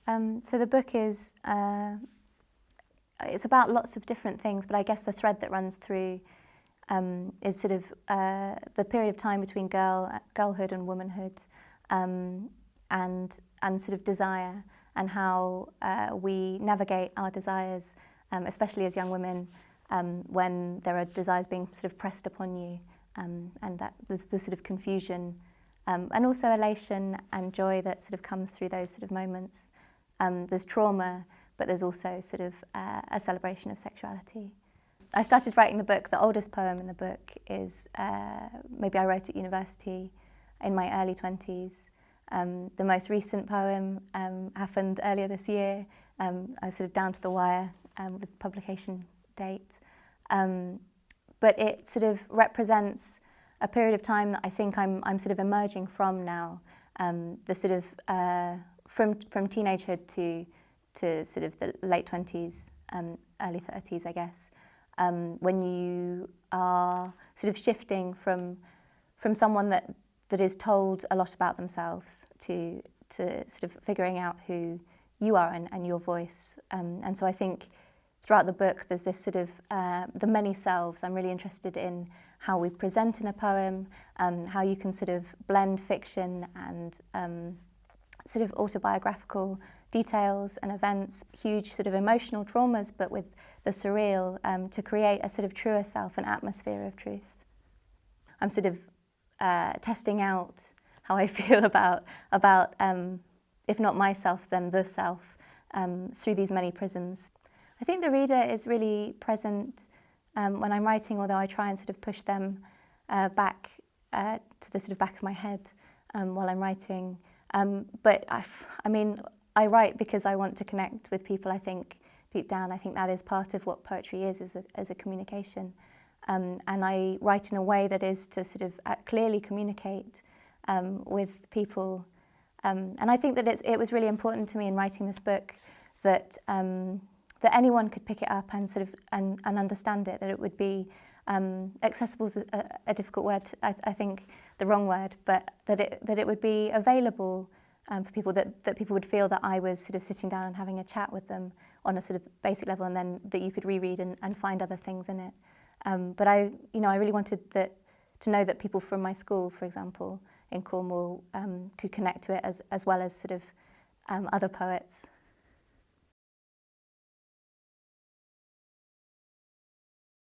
So the book is, it's about lots of different things, but I guess the thread that runs through is sort of the period of time between girlhood and womanhood, and sort of desire, and how we navigate our desires, especially as young women, when there are desires being sort of pressed upon you, and that the sort of confusion, and also elation and joy that sort of comes through those sort of moments. There's trauma, but there's also sort of a celebration of sexuality. I started writing the book. The oldest poem in the book is maybe I wrote at university in my early 20s. The most recent poem happened earlier this year. I was sort of down to the wire with publication date. But it sort of represents a period of time that I think I'm sort of emerging from now. The sort of from teenagehood to sort of the late 20s, early 30s, I guess. When you are sort of shifting from someone that is told a lot about themselves to sort of figuring out who you are and your voice. And so I think throughout the book there's this sort of the many selves. I'm really interested in how we present in a poem, how you can sort of blend fiction and sort of autobiographical details and events, huge sort of emotional traumas, but with the surreal, to create a sort of truer self, an atmosphere of truth. I'm sort of testing out how I feel about if not myself, then the self, through these many prisms. I think the reader is really present when I'm writing, although I try and sort of push them back to the sort of back of my head while I'm writing. But I mean, I write because I want to connect with people. I think deep down, I think that is part of what poetry is as a communication. And I write in a way that is to sort of clearly communicate with people. And I think that it was really important to me in writing this book that that anyone could pick it up and sort of and understand it. That it would be accessible is a difficult word. I think the wrong word, but that it would be available for people, that people would feel that I was sort of sitting down and having a chat with them on a sort of basic level, and then that you could reread and find other things in it. But I really wanted to know that people from my school, for example, in Cornwall, could connect to it as well as sort of other poets.